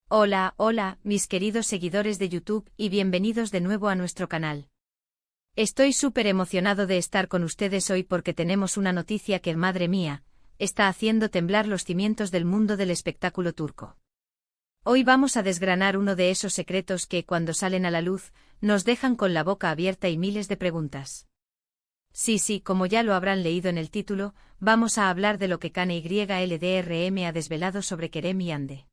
Hola, hola, mis queridos seguidores de YouTube y bienvenidos de nuevo a nuestro canal. Estoy súper emocionado de estar con ustedes hoy porque tenemos una noticia que, madre mía, está haciendo temblar los cimientos del mundo del espectáculo turco. Hoy vamos a desgranar uno de esos secretos que, cuando salen a la luz, nos dejan con la boca abierta y miles de preguntas. Sí, como ya lo habrán leído en el título, vamos a hablar de lo que Kane YLDRM ha desvelado sobre Kerem y Hande.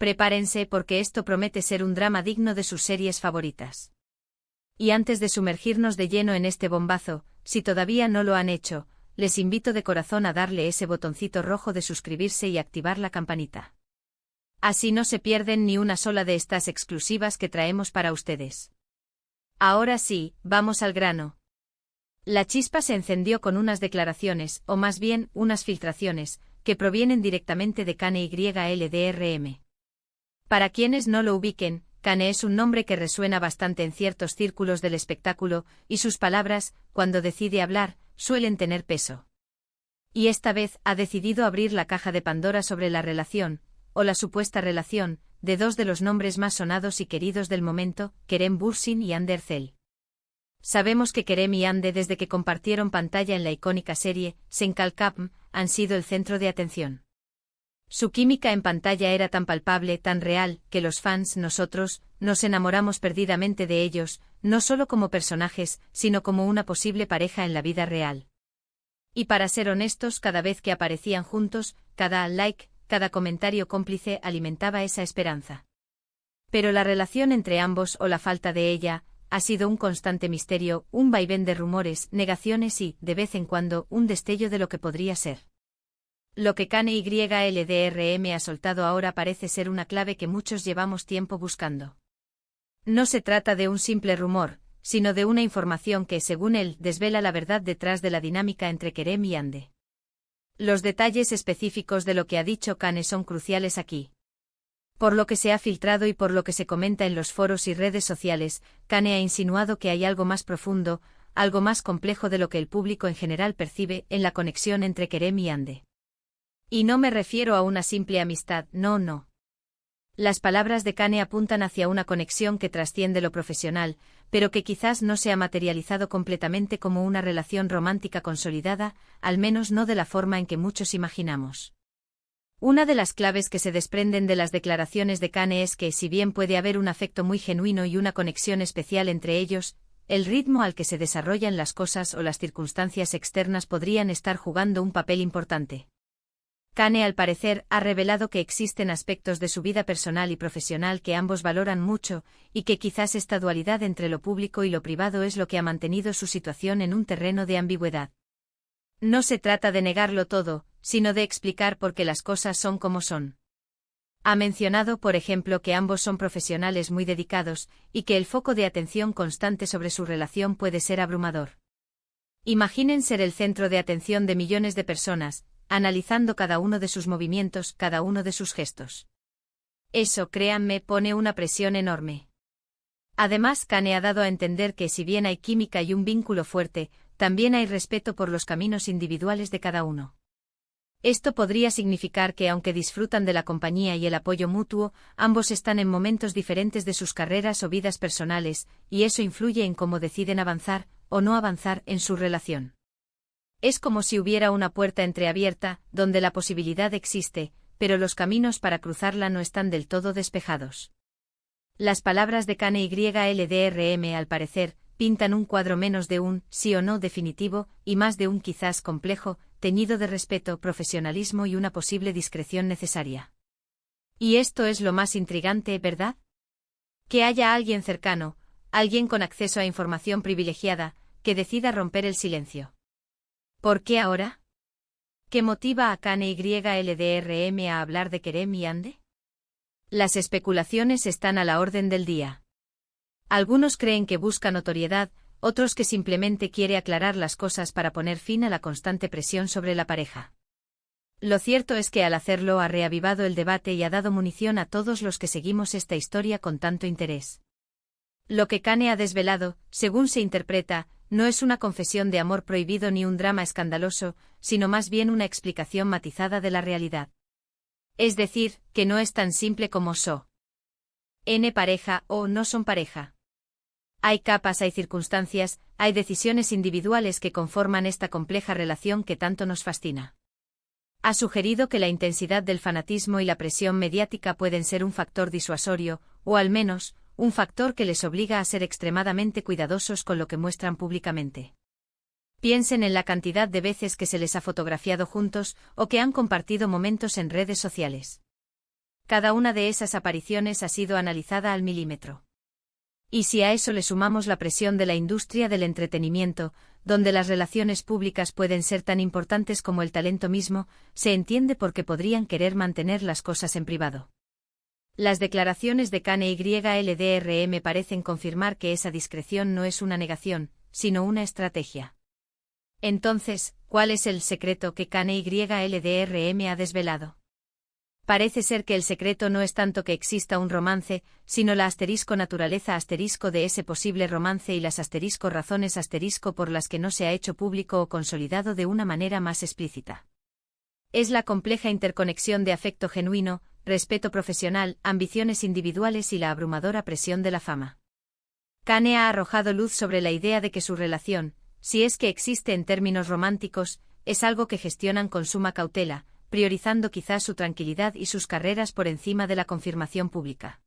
Prepárense porque esto promete ser un drama digno de sus series favoritas. Y antes de sumergirnos de lleno en este bombazo, si todavía no lo han hecho, les invito de corazón a darle ese botoncito rojo de suscribirse y activar la campanita. Así no se pierden ni una sola de estas exclusivas que traemos para ustedes. Ahora sí, vamos al grano. La chispa se encendió con unas declaraciones, o más bien, unas filtraciones, que provienen directamente de Kane YLDRM. Para quienes no lo ubiquen, Kane es un nombre que resuena bastante en ciertos círculos del espectáculo, y sus palabras, cuando decide hablar, suelen tener peso. Y esta vez ha decidido abrir la caja de Pandora sobre la relación, o la supuesta relación, de dos de los nombres más sonados y queridos del momento, Kerem Bürsin y Hande Erçel. Sabemos que Kerem y Hande, desde que compartieron pantalla en la icónica serie Sen Kalkapm, han sido el centro de atención. Su química en pantalla era tan palpable, tan real, que los fans, nosotros, nos enamoramos perdidamente de ellos, no solo como personajes, sino como una posible pareja en la vida real. Y para ser honestos, cada vez que aparecían juntos, cada like, cada comentario cómplice alimentaba esa esperanza. Pero la relación entre ambos, o la falta de ella, ha sido un constante misterio, un vaivén de rumores, negaciones y, de vez en cuando, un destello de lo que podría ser. Lo que Kane YLDRM ha soltado ahora parece ser una clave que muchos llevamos tiempo buscando. No se trata de un simple rumor, sino de una información que, según él, desvela la verdad detrás de la dinámica entre Kerem y Hande. Los detalles específicos de lo que ha dicho Kane son cruciales aquí. Por lo que se ha filtrado y por lo que se comenta en los foros y redes sociales, Kane ha insinuado que hay algo más profundo, algo más complejo de lo que el público en general percibe en la conexión entre Kerem y Hande. Y no me refiero a una simple amistad, no. Las palabras de Kane apuntan hacia una conexión que trasciende lo profesional, pero que quizás no se ha materializado completamente como una relación romántica consolidada, al menos no de la forma en que muchos imaginamos. Una de las claves que se desprenden de las declaraciones de Kane es que, si bien puede haber un afecto muy genuino y una conexión especial entre ellos, el ritmo al que se desarrollan las cosas o las circunstancias externas podrían estar jugando un papel importante. Kane, al parecer, ha revelado que existen aspectos de su vida personal y profesional que ambos valoran mucho, y que quizás esta dualidad entre lo público y lo privado es lo que ha mantenido su situación en un terreno de ambigüedad. No se trata de negarlo todo, sino de explicar por qué las cosas son como son. Ha mencionado, por ejemplo, que ambos son profesionales muy dedicados, y que el foco de atención constante sobre su relación puede ser abrumador. Imaginen ser el centro de atención de millones de personas, analizando cada uno de sus movimientos, cada uno de sus gestos. Eso, créanme, pone una presión enorme. Además, Kane ha dado a entender que, si bien hay química y un vínculo fuerte, también hay respeto por los caminos individuales de cada uno. Esto podría significar que, aunque disfrutan de la compañía y el apoyo mutuo, ambos están en momentos diferentes de sus carreras o vidas personales, y eso influye en cómo deciden avanzar, o no avanzar, en su relación. Es como si hubiera una puerta entreabierta, donde la posibilidad existe, pero los caminos para cruzarla no están del todo despejados. Las palabras de Kane YLDRM, al parecer, pintan un cuadro menos de un sí o no definitivo, y más de un quizás complejo, teñido de respeto, profesionalismo y una posible discreción necesaria. Y esto es lo más intrigante, ¿verdad? Que haya alguien cercano, alguien con acceso a información privilegiada, que decida romper el silencio. ¿Por qué ahora? ¿Qué motiva a Kane YLDRM a hablar de Kerem y Hande? Las especulaciones están a la orden del día. Algunos creen que busca notoriedad, otros que simplemente quiere aclarar las cosas para poner fin a la constante presión sobre la pareja. Lo cierto es que al hacerlo ha reavivado el debate y ha dado munición a todos los que seguimos esta historia con tanto interés. Lo que Kane ha desvelado, según se interpreta, no es una confesión de amor prohibido ni un drama escandaloso, sino más bien una explicación matizada de la realidad. Es decir, que no es tan simple como N pareja o no son pareja. Hay capas, hay circunstancias, hay decisiones individuales que conforman esta compleja relación que tanto nos fascina. Ha sugerido que la intensidad del fanatismo y la presión mediática pueden ser un factor disuasorio, o al menos, un factor que les obliga a ser extremadamente cuidadosos con lo que muestran públicamente. Piensen en la cantidad de veces que se les ha fotografiado juntos o que han compartido momentos en redes sociales. Cada una de esas apariciones ha sido analizada al milímetro. Y si a eso le sumamos la presión de la industria del entretenimiento, donde las relaciones públicas pueden ser tan importantes como el talento mismo, se entiende por qué podrían querer mantener las cosas en privado. Las declaraciones de Kanye y LDRM parecen confirmar que esa discreción no es una negación, sino una estrategia. Entonces, ¿cuál es el secreto que Kanye y LDRM ha desvelado? Parece ser que el secreto no es tanto que exista un romance, sino la naturaleza de ese posible romance y las razones por las que no se ha hecho público o consolidado de una manera más explícita. Es la compleja interconexión de afecto genuino, respeto profesional, ambiciones individuales y la abrumadora presión de la fama. Kanye ha arrojado luz sobre la idea de que su relación, si es que existe en términos románticos, es algo que gestionan con suma cautela, priorizando quizás su tranquilidad y sus carreras por encima de la confirmación pública.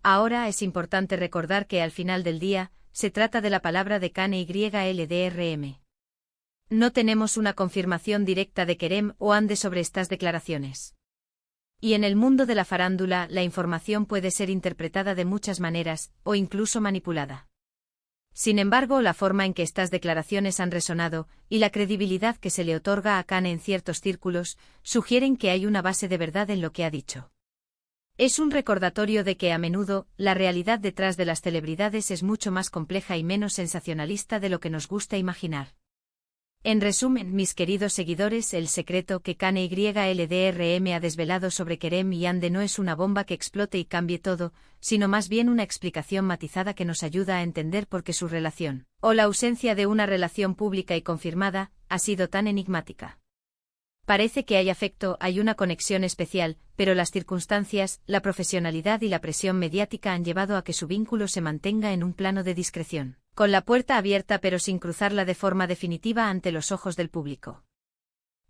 Ahora es importante recordar que al final del día, se trata de la palabra de Kanye y LDRM. No tenemos una confirmación directa de Kerem o Ande sobre estas declaraciones. Y en el mundo de la farándula, la información puede ser interpretada de muchas maneras, o incluso manipulada. Sin embargo, la forma en que estas declaraciones han resonado, y la credibilidad que se le otorga a Kanye en ciertos círculos, sugieren que hay una base de verdad en lo que ha dicho. Es un recordatorio de que a menudo, la realidad detrás de las celebridades es mucho más compleja y menos sensacionalista de lo que nos gusta imaginar. En resumen, mis queridos seguidores, el secreto que Kanye y LDRM ha desvelado sobre Kerem y Ande no es una bomba que explote y cambie todo, sino más bien una explicación matizada que nos ayuda a entender por qué su relación, o la ausencia de una relación pública y confirmada, ha sido tan enigmática. Parece que hay afecto, hay una conexión especial, pero las circunstancias, la profesionalidad y la presión mediática han llevado a que su vínculo se mantenga en un plano de discreción, con la puerta abierta pero sin cruzarla de forma definitiva ante los ojos del público.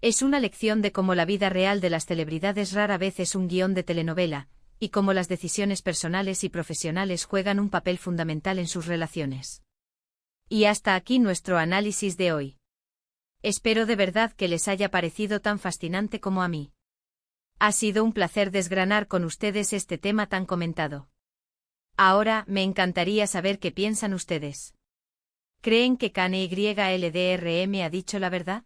Es una lección de cómo la vida real de las celebridades rara vez es un guión de telenovela, y cómo las decisiones personales y profesionales juegan un papel fundamental en sus relaciones. Y hasta aquí nuestro análisis de hoy. Espero de verdad que les haya parecido tan fascinante como a mí. Ha sido un placer desgranar con ustedes este tema tan comentado. Ahora, me encantaría saber qué piensan ustedes. ¿Creen que Kanye y LDRM ha dicho la verdad?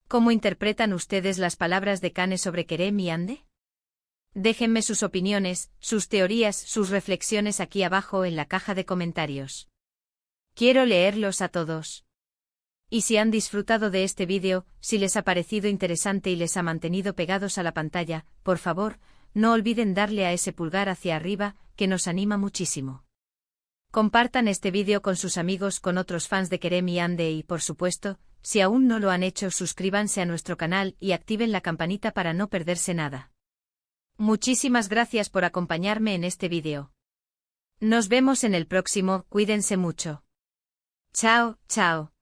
¿Cómo interpretan ustedes las palabras de Kanye sobre Kerem y Ande? Déjenme sus opiniones, sus teorías, sus reflexiones aquí abajo en la caja de comentarios. Quiero leerlos a todos. Y si han disfrutado de este vídeo, si les ha parecido interesante y les ha mantenido pegados a la pantalla, por favor, no olviden darle a ese pulgar hacia arriba, que nos anima muchísimo. Compartan este vídeo con sus amigos, con otros fans de Kerem y Ande y, por supuesto, si aún no lo han hecho, suscríbanse a nuestro canal y activen la campanita para no perderse nada. Muchísimas gracias por acompañarme en este vídeo. Nos vemos en el próximo, cuídense mucho. Chao, chao.